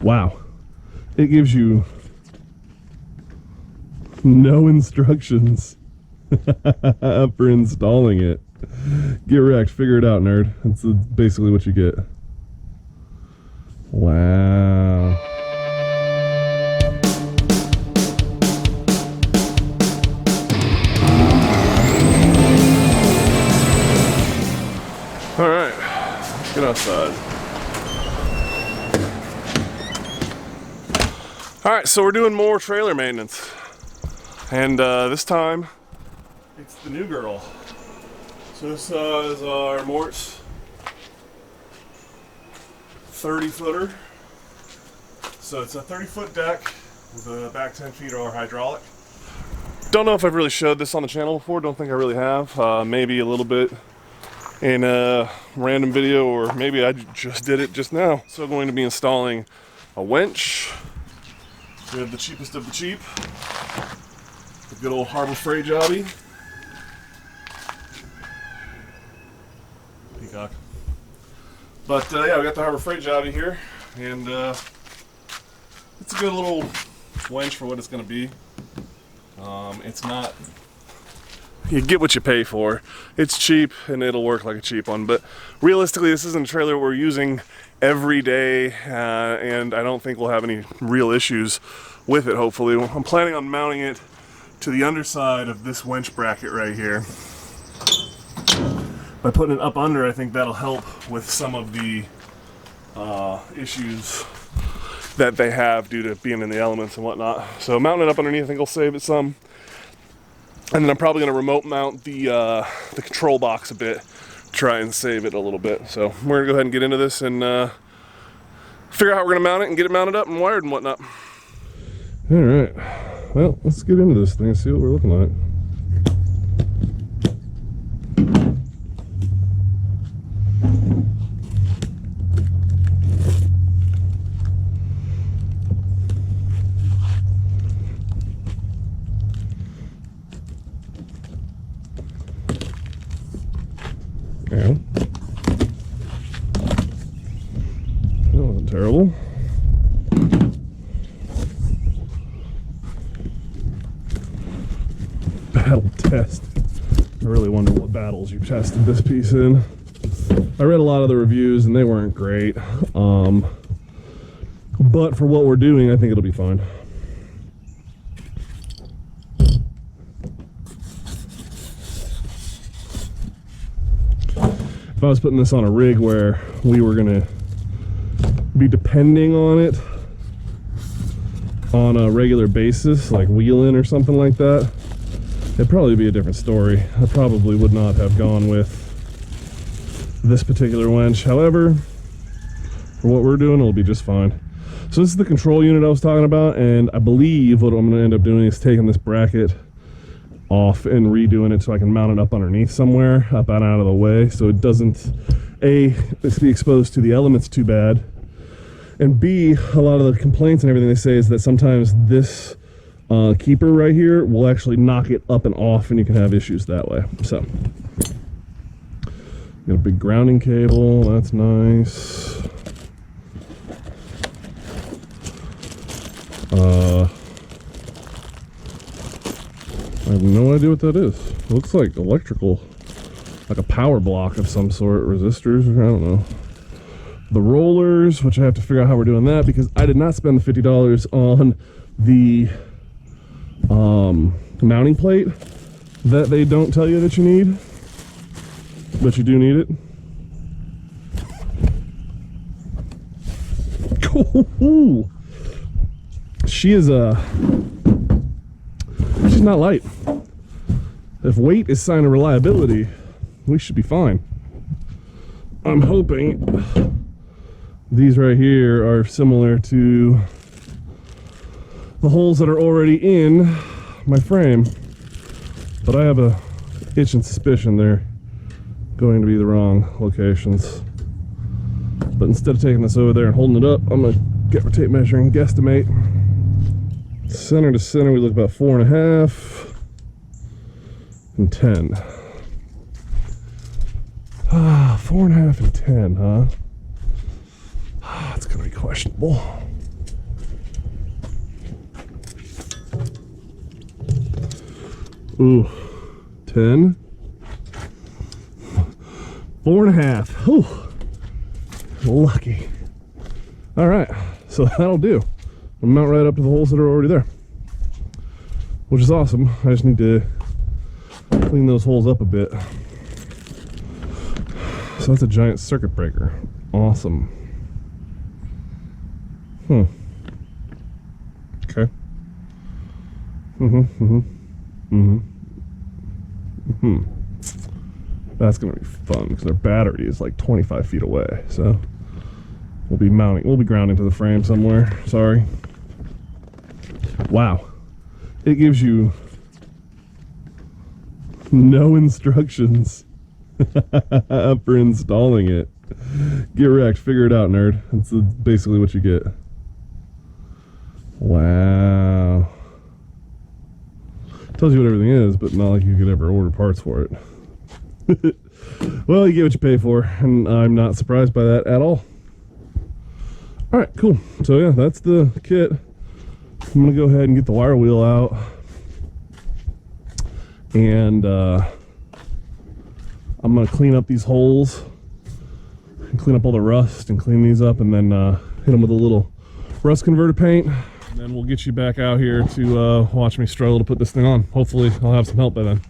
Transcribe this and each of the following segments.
Wow. It gives you no instructions for installing it. Get wrecked. Figure it out, nerd. That's basically what you get. Wow. All right, let's get outside. All right, so we're doing more trailer maintenance. And this time, it's the new girl. So this is our Mortz 30-footer. So it's a 30-foot deck with a back 10 feet or hydraulic. Don't know if I've really showed this on the channel before. Don't think I really have. Maybe a little bit in a random video, or maybe I just did it just now. So I'm going to be installing a winch. We have the cheapest of the cheap. The good old Harbor Freight jobby. Peacock. But yeah, we got the Harbor Freight jobby here, and it's a good little winch for what it's going to be. It's not, you get what you pay for. It's cheap and it'll work like a cheap one, but realistically this isn't a trailer we're using every day, and I don't think we'll have any real issues with it, hopefully. I'm planning on mounting it to the underside of this winch bracket right here. By putting it up under, I think that'll help with some of the issues that they have due to being in the elements and whatnot. So mounting it up underneath, I think will save it some. And then I'm probably going to remote mount the control box a bit, try and save it a little bit. So we're going to go ahead and get into this and figure out how we're going to mount it and get it mounted up and wired and whatnot. All right, well, let's get into this thing and see what we're looking like. Yeah. That wasn't terrible. Battle test. I really wonder what battles you tested this piece in. I read a lot of the reviews and they weren't great. But for what we're doing, I think it'll be fine. If I was putting this on a rig where we were gonna be depending on it on a regular basis, like wheeling or something like that, it'd probably be a different story. I probably would not have gone with this particular winch. However, for what we're doing, it'll be just fine. So this is the control unit I was talking about, and I believe what I'm gonna end up doing is taking this bracket off and redoing it so I can mount it up underneath somewhere, up and out of the way, so it doesn't A, be exposed to the elements too bad, and B, a lot of the complaints and everything they say is that sometimes this keeper right here will actually knock it up and off and you can have issues that way. So got a big grounding cable, that's nice. I have no idea what that is. It looks like electrical, like a power block of some sort, resistors, I don't know. The rollers, which I have to figure out how we're doing that because I did not spend the $50 on the mounting plate that they don't tell you that you need, but you do need it. Ooh. She is she's not light. If weight is sign of reliability, we should be fine. I'm hoping these right here are similar to the holes that are already in my frame, but I have a itching suspicion they're going to be the wrong locations. But instead of taking this over there and holding it up, I'm gonna get my tape measure and guesstimate. Center to center, we look about 4.5 and 10. 4.5 and 10, huh? It's gonna be questionable. Ooh, 10. 4.5. Ooh, lucky. All right, so that'll do. I'll mount right up to the holes that are already there, which is awesome. I just need to clean those holes up a bit. So that's a giant circuit breaker. Awesome. Okay. That's gonna be fun because our battery is like 25 feet away. So we'll be grounding to the frame somewhere. Sorry. Wow. It gives you no instructions for installing it. Get wrecked. Figure it out, nerd. That's basically what you get. Wow. Tells you what everything is, but not like you could ever order parts for it. Well, you get what you pay for, and I'm not surprised by that at all. Alright, cool. So yeah, that's the kit. I'm going to go ahead and get the wire wheel out. And I'm going to clean up these holes. And clean up all the rust and clean these up, and then hit them with a little rust converter paint. And then we'll get you back out here to watch me struggle to put this thing on. Hopefully I'll have some help by then.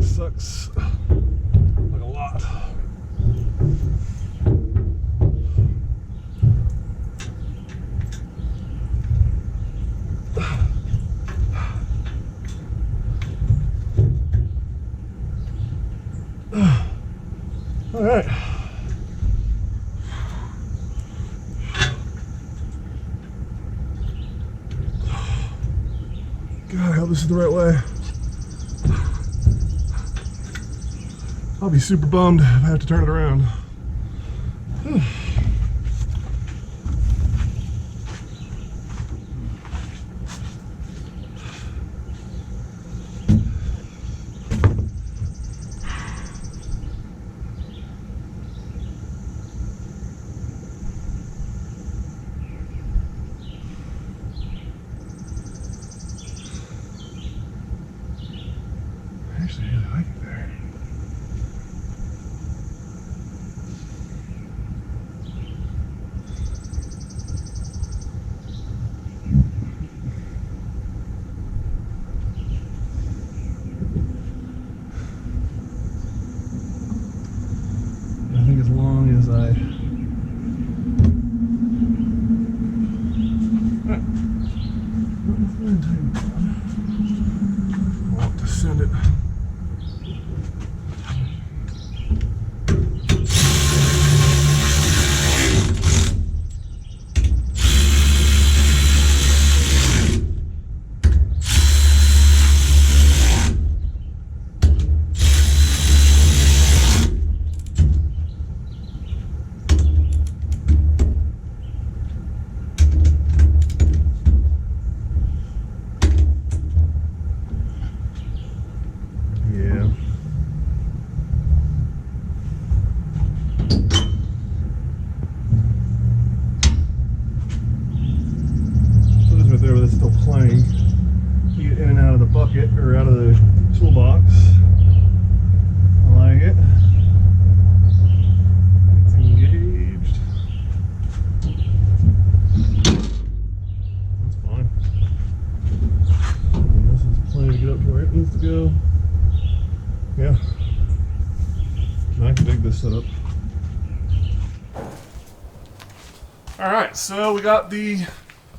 Sucks like a lot. All right. God, I hope this is the right way. I'll be super bummed if I have to turn it around. I actually really like it there. I think as long as I want to send it. It's still playing. You get in and out of the bucket or out of the toolbox. I like it. It's engaged. That's fine. And this is playing to get up to where it needs to go. Yeah. this setup. All right, so we got the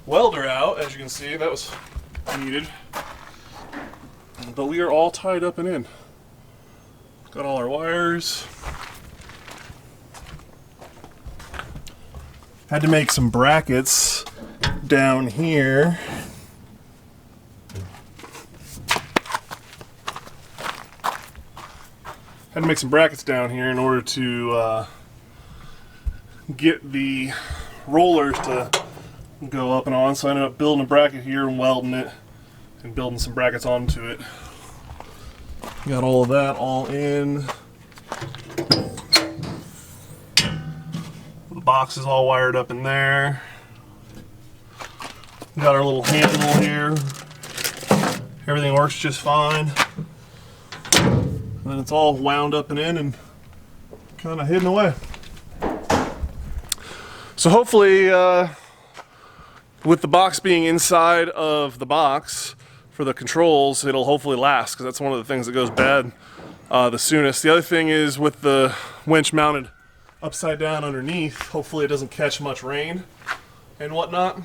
welder out, as you can see. That was needed. But we are all tied up and in. Got all our wires. Had to make some brackets down here. Had to make some brackets down here in order to get the rollers to go up and on. So I ended up building a bracket here and welding it and building some brackets onto it. Got all of that all in. The box is all wired up in there. Got our little handle here. Everything works just fine. And then it's all wound up and in and kind of hidden away. So hopefully, with the box being inside of the box for the controls, it'll hopefully last, because that's one of the things that goes bad the soonest. The other thing is with the winch mounted upside down underneath, hopefully it doesn't catch much rain and whatnot.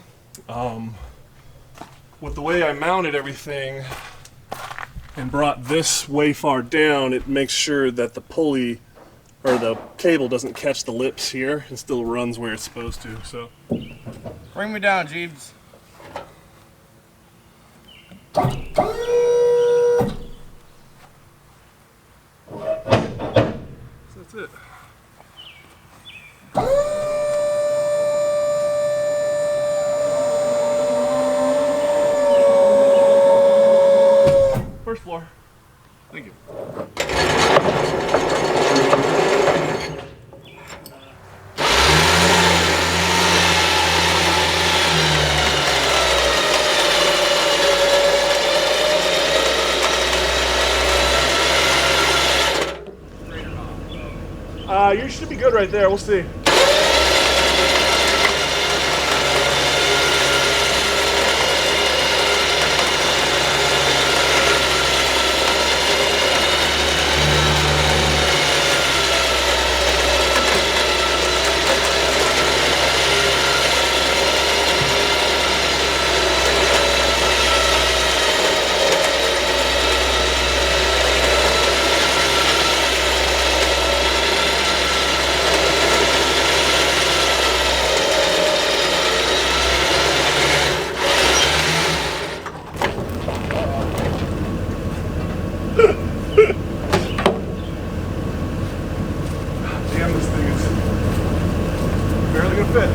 With the way I mounted everything and brought this way far down, it makes sure that the pulley or the cable doesn't catch the lips here and still runs where it's supposed to. So bring me down, Jeeves. So that's it. First floor. Thank you. You should be good right there. We'll see. Damn, this thing is barely gonna fit.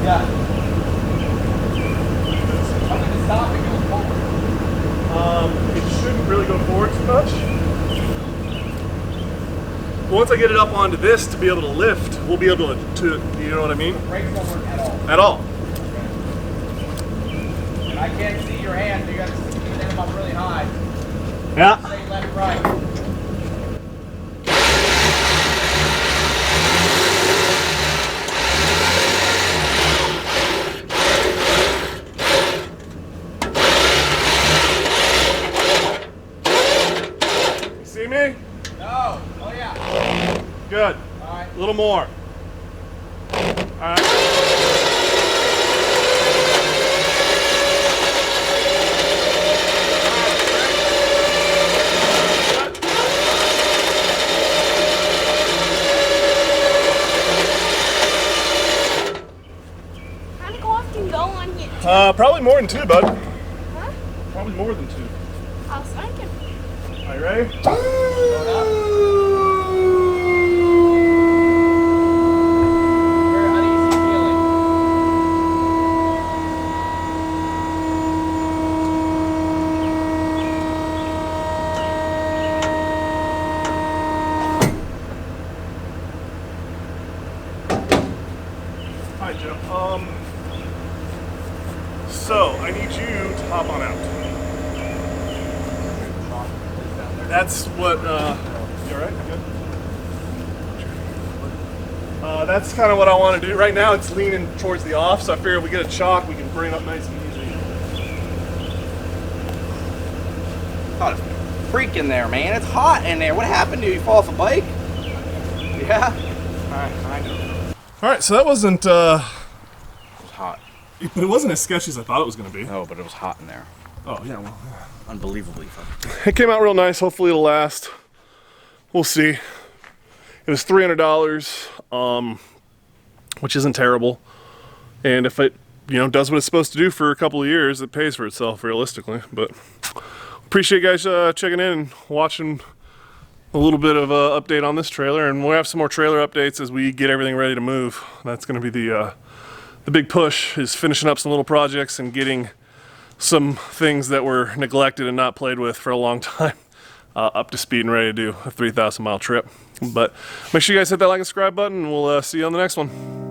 Yeah. I'm gonna stop and go forward. It shouldn't really go forward too much. Once I get it up onto this to be able to lift, we'll be able to you know what I mean? The brakes don't work at all. At all. Okay. And I can't see your hand, so you gotta stand them up really high. Yeah. Stay left, right. See me? No. Oh yeah. Good. All right. A little more. All right. How many golf can go on here? Probably more than two, bud. Huh? Probably more than two. I was thinking. Are you ready? Going up. Very uneasy feeling. Hi, Joe. So I need you to hop on out. That's what, you all right? Good? That's kind of what I want to do. Right now it's leaning towards the off, so I figure if we get a chalk, we can bring it up nice and easy. Oh, it's freaking there, man. It's hot in there. What happened to you? You fall off a bike? Yeah? I know. All right, so that wasn't, It was hot. but it wasn't as sketchy as I thought it was going to be. No, but it was hot in there. Oh, yeah, well. Unbelievably fun. It came out real nice. Hopefully it'll last. We'll see. It was $300, which isn't terrible. And if it, does what it's supposed to do for a couple of years, it pays for itself realistically. But appreciate you guys checking in and watching a little bit of a update on this trailer. And we'll have some more trailer updates as we get everything ready to move. That's going to be the big push, is finishing up some little projects and getting some things that were neglected and not played with for a long time up to speed and ready to do a 3,000 mile trip. But make sure you guys hit that like and subscribe button, and we'll see you on the next one.